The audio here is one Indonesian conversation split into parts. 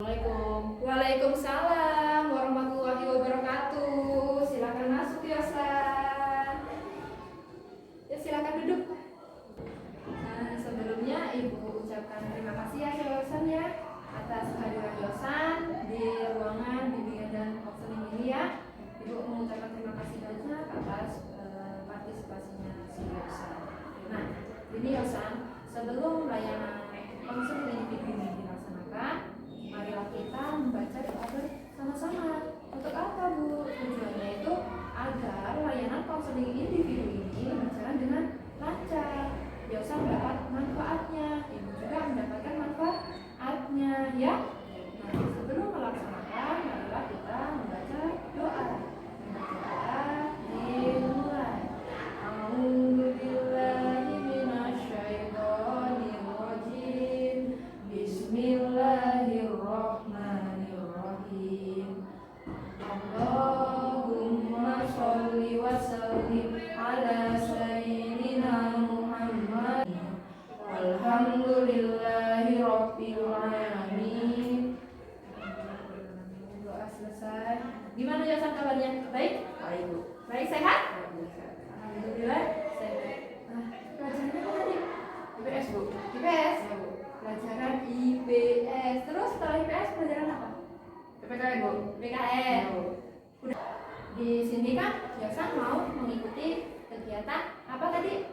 Assalamualaikum. Waalaikumsalam warahmatullahi wabarakatuh. Silakan masuk ya, San. Ya, silakan duduk. Nah, sebelumnya Ibu ucapkan terima kasih ya Yosan ya atas kehadiran Yosan di ruangan bimbingan dan konseling ini ya. Ibu mengucapkan terima kasih banyak atas partisipasinya si Yosan. Nah, ini Yosan, sebelum layanan konseling individu ini dilaksanakan, marilah kita membaca doa bersama-sama. Untuk apa, Bu? Tujuannya itu agar layanan konseling individu ini berjalan dengan lancar. Yosan mendapat manfaatnya, Ibu juga mendapatkan manfaatnya, ya. Nah, sebelum melaksanakan, marilah kita membaca doa. Membaca doa dimulai. A'udzubillahi minasyaitonirrajim. Bismillahirrahmanirrahim. Allahumma sholli wa sallim ala sayyidina Muhammad. Alhamdulillahi rabbil alamin. Doa selesai. Gimana Yosan kabarnya? Baik? Baik, Bu. Baik, sehat? Alhamdulillah sehat. Nah, pelajarannya apa tadi? IPS, Bu. IPS? Ya, Bu. Pelajaran IPS. Terus setelah IPS pelajaran apa? PPKN, Bu. PKN. Ya, Bu. Di sini kan Yosan mau mengikuti kegiatan apa tadi?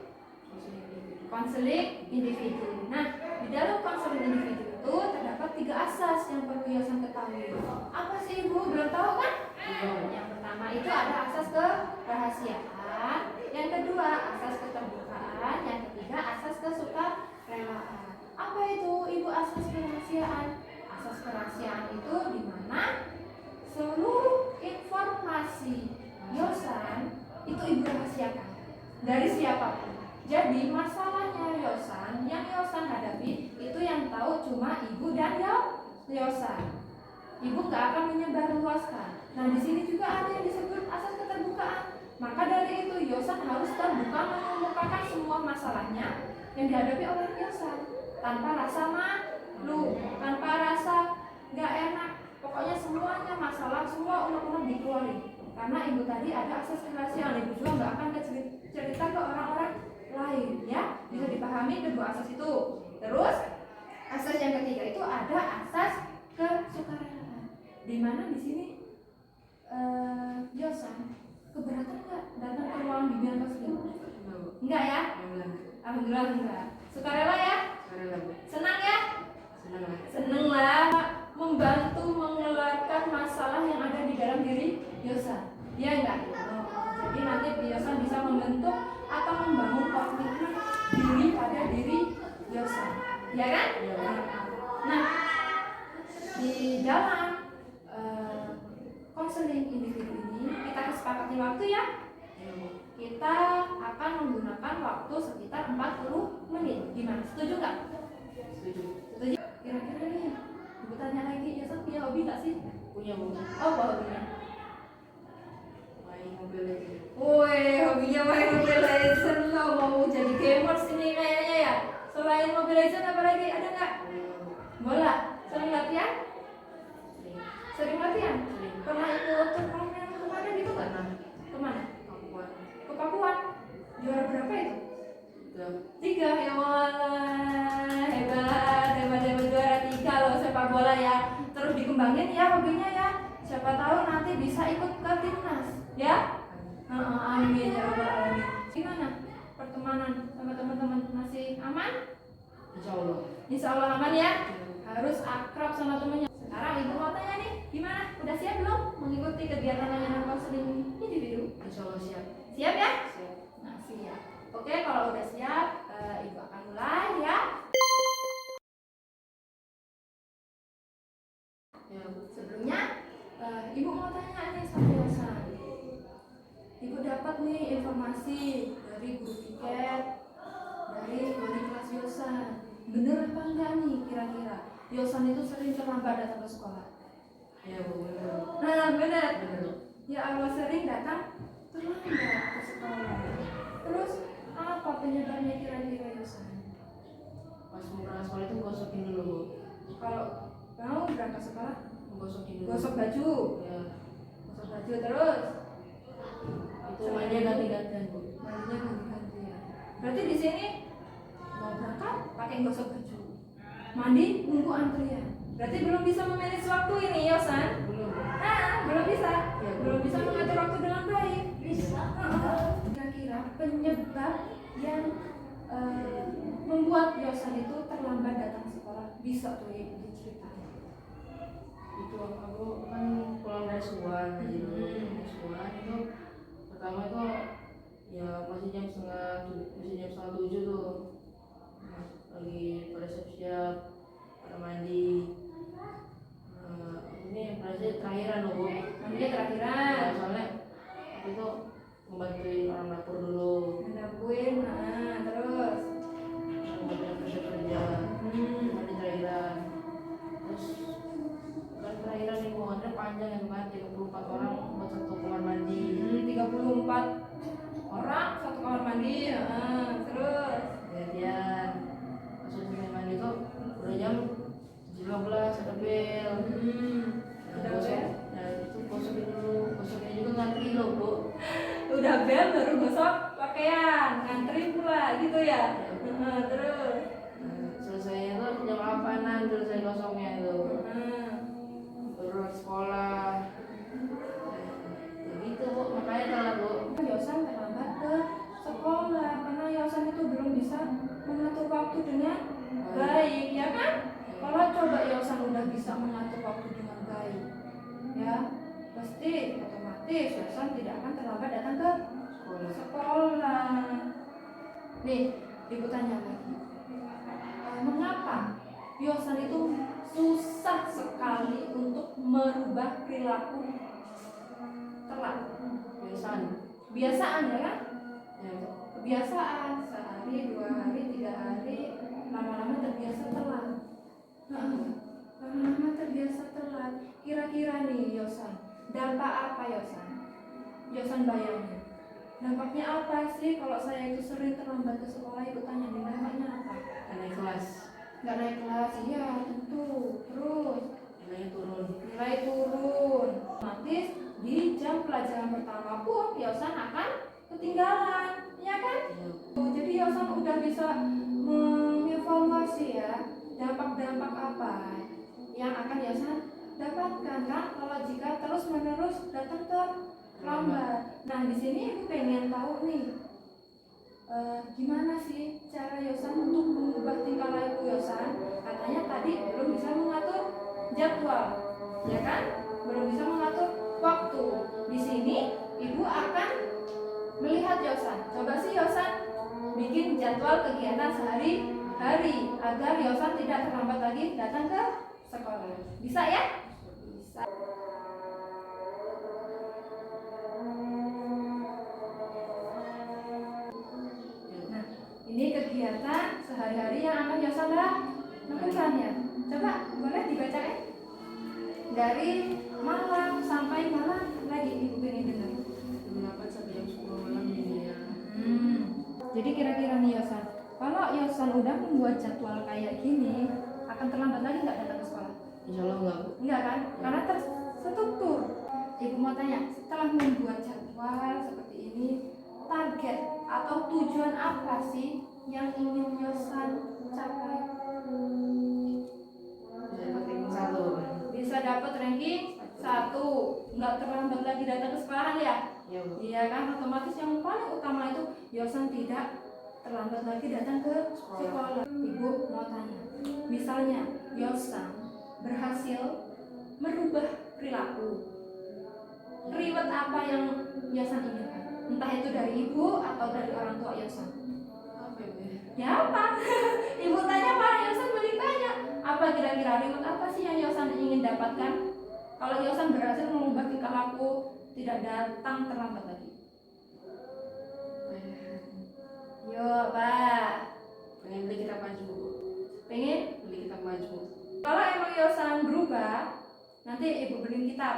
Konseling individu. Nah, di dalam konseling individu itu terdapat 3 asas yang perlu Yosan ketahui. Apa sih, Ibu? Belum tahu kan? Yang pertama itu ada asas kerahasiaan, yang kedua asas keterbukaan, yang ketiga asas kesukarelaan. Apa itu, Ibu, asas kerahasiaan? Asas kerahasiaan itu di mana seluruh informasi Yosan itu Ibu rahasiakan dari siapapun. Jadi masalahnya Yosan, yang Yosan hadapi itu yang tahu cuma Ibu dan Yosan. Ibu nggak akan menyebarluaskan. Nah, di sini juga ada yang disebut asas keterbukaan. Maka dari itu Yosan harus terbuka mengemukakan semua masalahnya yang dihadapi oleh Yosan tanpa rasa malu, tanpa rasa nggak enak. Pokoknya semuanya masalah, semua unek-unek dikeluarin. Karena Ibu tadi ada asas kerahasiaan, Ibu juga nggak akan cerita ke orang-orang lain, ya. Bisa dipahami kedua asas itu. Terus asas yang ketiga itu ada asas kesukarelaan. Di mana di sini Yosan keberatan nggak datang ke ruang bimbingan konseling? Enggak ya? Alhamdulillah enggak. Sukarela ya? Sukarela, Bu. Senang ya? Senang lah. Senang lah. Membantu mengeluarkan masalah yang ada di dalam diri Yosan. Ya enggak? Jadi nanti Yosan bisa membentuk atau membangun komitmen diri pada diri Yosan. Ya kan? Ya. Nah, di dalam konseling individu ini kita kesepakati waktu ya. Ya, Bu. Kita akan menggunakan waktu sekitar 40 menit. Gimana? Setuju nggak? Setuju. Setuju. Kira-kira nih, Ibu tanya lagi, Yosan punya hobi nggak sih? Punya, Bu. Oh, apa hobinya? Main Mobile Legends. Woi, hobinya main Mobile Legends. Lo mau jadi gamers ini kayaknya ya. Selain Mobile Legends apa lagi? Ada nggak? Bola. Sering latihan? Sering latihan? Pernah ikut turnamen kemarin gitu nggak? Kemana? Ke Papua. Juara berapa itu? 3. Ya Allah, hebat juara 3 loh sepak bola ya. Terus dikembangin ya hobinya ya. Siapa tahu nanti bisa ikut ke timnas ya. Amin ya rabbal alamin. Gimana pertemanan sama teman-teman, masih aman? Insya Allah aman ya. Harus akrab sama temennya. Sekarang Ibu mau tanya nih, gimana? Udah siap belum mengikuti kegiatan layanan konseling individu? Insya Allah siap. Siap ya? Siap. Nah, siap. Oke, kalau udah siap, Ibu akan mulai ya. Ya, Bu. Sebelumnya, Ibu mau tanya nih sama Yosan. Ibu dapat nih informasi dari guru piket, dari wali kelas Yosan. Bener apa enggak nih kira-kira? Yosan itu sering terlambat datang ke sekolah. Ya, Bu. Benar. Nah, bener. Benar. Ya Allah, sering datang terlambat ke sekolah. Terus apa penyebabnya kira-kira Yosan? Pas mau berangkat sekolah itu gosokin dulu, Bu. Kalau mau berangkat berangkat sekolah? Menggosok dulu. Gosok baju. Ya. Gosok baju terus. Itu mandinya ganti-gantian Bu. Mandinya ganti-ganti ya. Berarti di sini mau berangkat pakai gosok baju. Mandi nunggu antrian. Berarti belum bisa memanage waktu ini, Yosan? Belum. Belum bisa. Ya, Belum bisa mengatur waktu dengan baik. Bisa. Kira-kira penyebab yang membuat Yosan itu terlambat datang sekolah bisa tuh diceritain. Itu aku kan pulang dari Suwan, jadi dari Suwan itu pertama itu ya masih jam setengah tujuh tuh, lagi pada siap-siap, pada mandi. Ini berarti terakhiran loh Bu. Mandinya terakhiran. Ya, soalnya aku itu membantuin orang dapur dulu, Mendapuin, terus membantuin kerja mandi terakhiran. Terus kan terakhiran nih Bu, antre panjang ya kan, 34 orang buat satu kamar mandi. 34 orang satu kamar mandi. Terus Gantian pas selesai mandi tuh udah jam 15 ada bel. Udah Gosok, bel? ya itu gosokin dulu, gosoknya juga ngantri loh Bu. udah bel baru gosok pakaian, ngantri pula gitu ya. Terus Selesai itu jam 8-an selesai gosoknya itu, baru sekolah. Ya gitu Bu, makanya telat Bu. Yosan terlambat ke sekolah karena Yosan itu belum bisa mengatur waktu dengan baik, ya kan? Kalau coba Yosan udah bisa mengatur waktu dengan baik, ya pasti otomatis Yosan tidak akan terlambat datang ke sekolah. Nih, ibu tanya lagi, mengapa Yosan itu susah sekali untuk merubah perilaku telat? Kebiasaan ya kan? Ya, Kebiasaan sehari, 2 hari, 3 hari, lama-lama terbiasa telat. Lama-lama terbiasa telat. Kira-kira nih Yosan, dampak apa Yosan? Yosan bayangin. Dampaknya apa sih kalau saya itu sering terlambat ke sekolah? Ibu tanya nih, dampaknya apa? naik kelas, Nggak naik kelas, iya tentu. Terus nilainya turun. nilai turun. Otomatis di jam pelajaran pertama pun Yosan akan ketinggalan, ya kan? Jadi Yosan udah bisa mengevaluasi ya dampak-dampak apa yang akan Yosan dapatkan kan kalau jika terus-menerus datang terlambat. Nah di sini aku pengen tahu nih, gimana sih cara Yosan untuk mengubah tingkah laku Yosan? Katanya tadi belum bisa mengatur jadwal, ya kan? Belum bisa mengatur waktu. Di sini ibu akan melihat Yosan. Coba sih Yosan bikin jadwal kegiatan sehari-hari agar Yosan tidak terlambat lagi datang ke sekolah. Bisa ya? Bisa. Nah, ini kegiatan sehari-hari yang akan Yosan lakukan ya. Coba boleh dibacain dari malam sampai malam lagi, ibu pengen dengar. Jam 8 sampai jam 10 malam ini ya. Jadi kira-kira nih Yosan, kalau Yosan udah membuat jadwal kayak gini, akan terlambat lagi nggak datang ke sekolah? Insya Allah enggak Bu. Enggak kan? Karena terstruktur. Ibu mau tanya, setelah membuat jadwal seperti ini, target atau tujuan apa sih yang ingin Yosan capai? Bisa dapat ranking 1 Bu. Bisa dapat ranking 1, nggak terlambat lagi datang ke sekolahan ya? Iya Bu. Iya kan, otomatis yang paling utama itu Yosan tidak terlambat lagi datang ke sekolah. Ibu mau tanya, misalnya Yosan berhasil merubah perilaku, reward apa yang Yosan inginkan? Entah itu dari ibu atau dari orang tua Yosan. Apa ya Bu? Ya apa? Ibu tanya apa? Yosan balik tanya. Apa kira-kira reward apa sih yang Yosan ingin dapatkan? Kalau Yosan berhasil mengubah tingkah laku, tidak datang terlambat lagi. Yo, Pak. Pengen beli kitab maju Bu. Pengen? Beli kitab maju. Kalau emang Yosan berubah, nanti ibu beliin kitab.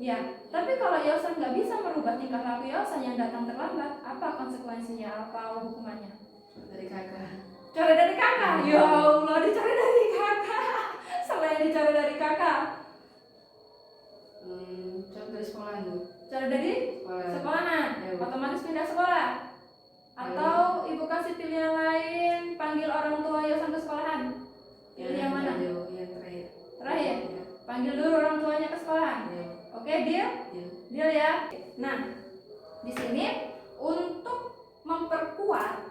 Ya, tapi kalau Yosan nggak bisa merubah tingkah laku Yosan yang datang terlambat, apa konsekuensinya? Apa hukumannya? Dari kakak. Cari dari kakak? Ya Allah, dicari dari kakak. Selain dicari dari kakak, panggil dulu orang tuanya ke sekolah. Iya. Oke, deal? Iya. Deal ya. Nah, di sini untuk memperkuat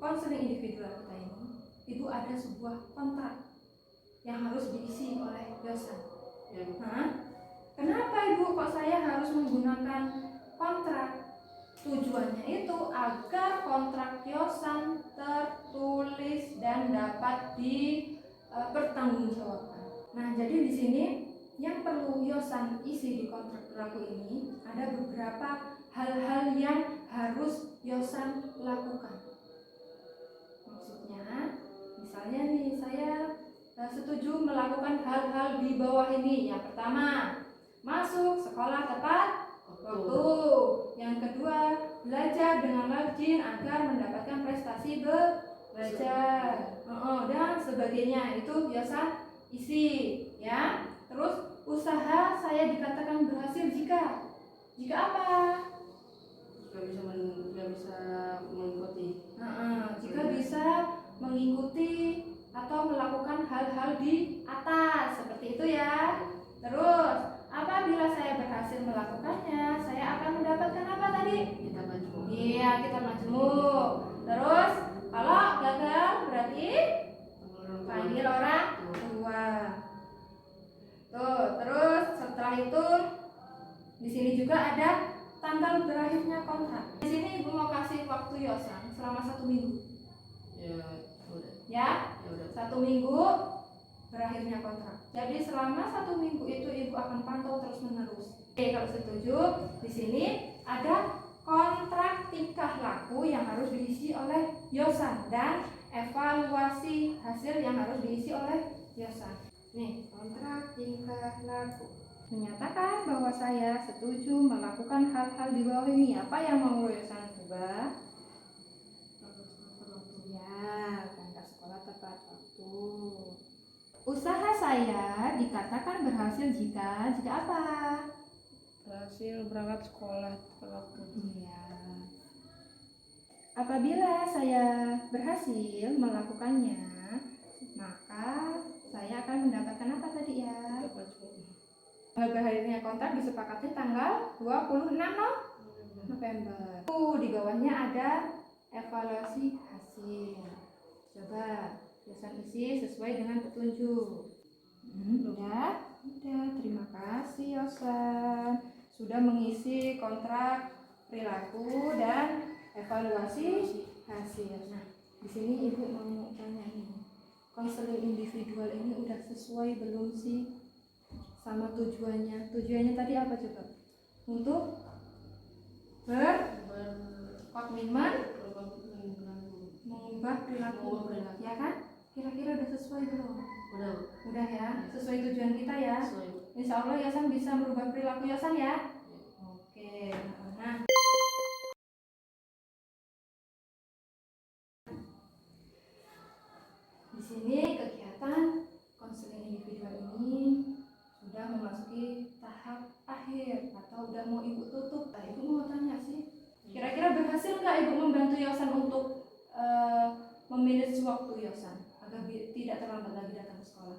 konseling individual kita ini, ibu ada sebuah kontrak yang harus diisi oleh Yosan. Iya. Nah, kenapa ibu kok saya harus menggunakan kontrak? Tujuannya itu agar kontrak Yosan tertulis dan dapat dipertanggungjawabkan. Nah, jadi di sini yang perlu Yosan isi di kontrak berlaku ini ada beberapa hal-hal yang harus Yosan lakukan. Maksudnya, misalnya nih saya setuju melakukan hal-hal di bawah ini. Yang pertama, masuk sekolah tepat waktu. Yang kedua, belajar dengan rajin agar mendapatkan prestasi belajar. Dan sebagainya itu biasa isi ya. Terus usaha saya dikatakan berhasil jika apa? Jika bisa mengikuti. Jika bisa mengikuti atau melakukan hal-hal di atas seperti itu ya. Terus apabila saya berhasil melakukannya, saya akan mendapatkan apa tadi? Kita majmuk. Iya, kita majmuk. Terus kalau gagal berarti panggil orang tua. Tuh, terus setelah itu di sini juga ada tanggal berakhirnya kontrak. Di sini ibu mau kasih waktu Yosan selama 1 minggu. Ya, udah. Ya, Ya udah. 1 minggu berakhirnya kontrak. Jadi selama 1 minggu itu ibu akan pantau terus menerus. Oke, kalau setuju, di sini ada kontrak tingkah laku yang harus diisi oleh Yosan dan evaluasi hasil yang harus diisi oleh Yosan. Nih, kontrak tingkah laku menyatakan bahwa saya setuju melakukan hal-hal di bawah ini. Apa yang mau Yosan ubah? Ya, berangkat sekolah tepat waktu. Usaha saya dikatakan berhasil jika apa? Berhasil berangkat sekolah tepat waktu. Iya. Apabila saya berhasil melakukannya, maka saya akan mendapatkan apa tadi ya? Kita majmuk. Berakhirnya kontrak disepakati tanggal 26 November. Di bawahnya ada evaluasi hasil. Coba Yosan isi sesuai dengan petunjuk. Udah. Terima kasih Yosan sudah mengisi kontrak perilaku dan evaluasi hasil. Nah, di sini ibu mau tanya ini, konseling individual ini udah sesuai belum sih sama tujuannya? Tujuannya tadi apa coba? Untuk berkomitmen mengubah perilaku, ya kan? Kira-kira udah sesuai belum? Udah ya, sesuai tujuan kita ya. Insya Allah Yosan bisa merubah perilaku Yosan ya. Oke. Nah, di sini kegiatan konseling individual ini sudah memasuki tahap akhir atau udah mau ibu tutup. Ibu mau tanya sih, kira-kira berhasil nggak ibu membantu Yosan untuk memanage waktu Yosan agar tidak terlambat lagi datang ke sekolah?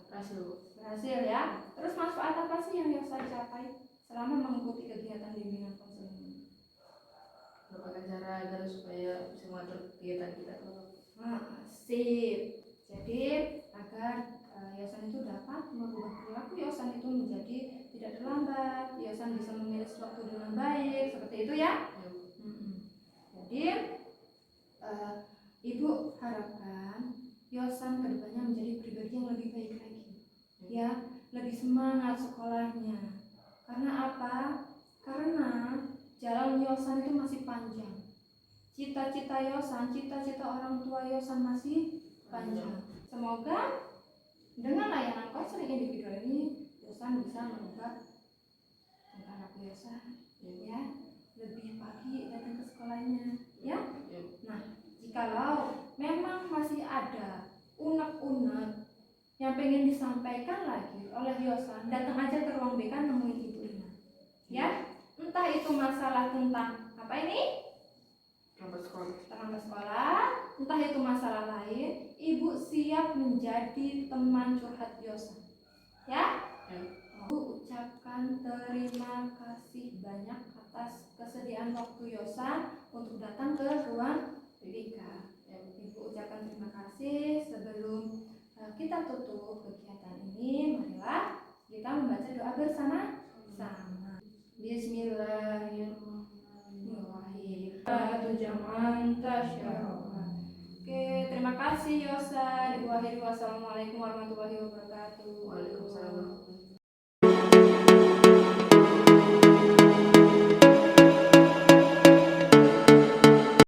Berhasil ya. Terus manfaat apa sih yang Yosan capai selama mengikuti kegiatan bimbingan konseling ini? Merupakan cara agar supaya bisa mengatur kegiatan kita. Sip. Jadi agar Yosan itu dapat merubah perilaku Yosan itu menjadi tidak terlambat, Yosan bisa memilih waktu dengan baik, seperti itu ya. Jadi ibu harapkan Yosan kedepannya menjadi pribadi yang lebih baik lagi, ya, lebih semangat sekolahnya. Karena apa? Karena jalan Yosan itu masih panjang. Cita-cita Yosan, cita-cita orang tua Yosan masih panjang. Semoga dengan layanan konseling individual ini Yosan bisa merubah tingkah laku Yosan, ya, lebih pagi datang ke sekolahnya, ya. Nah, jikalau memang masih ada unek-unek yang pengen disampaikan lagi oleh Yosan, datang aja ke ruang BK nemuin Ibu Ina, ya. Entah itu masalah tentang apa ini? Terlambat sekolah, entah itu masalah lain, ibu siap menjadi teman curhat Yosan. Ya? Ya. Ucapkan terima kasih banyak atas kesediaan waktu Yosan untuk datang ke ruang BK. Ibu ucapkan terima kasih. Sebelum kita tutup kegiatan ini, marilah kita membaca doa bersama-sama. Bismillahirrahmanirrahim. Oke, terima kasih Yosa. Wassalamualaikum warahmatullahi wabarakatuh. Waalaikumsalam.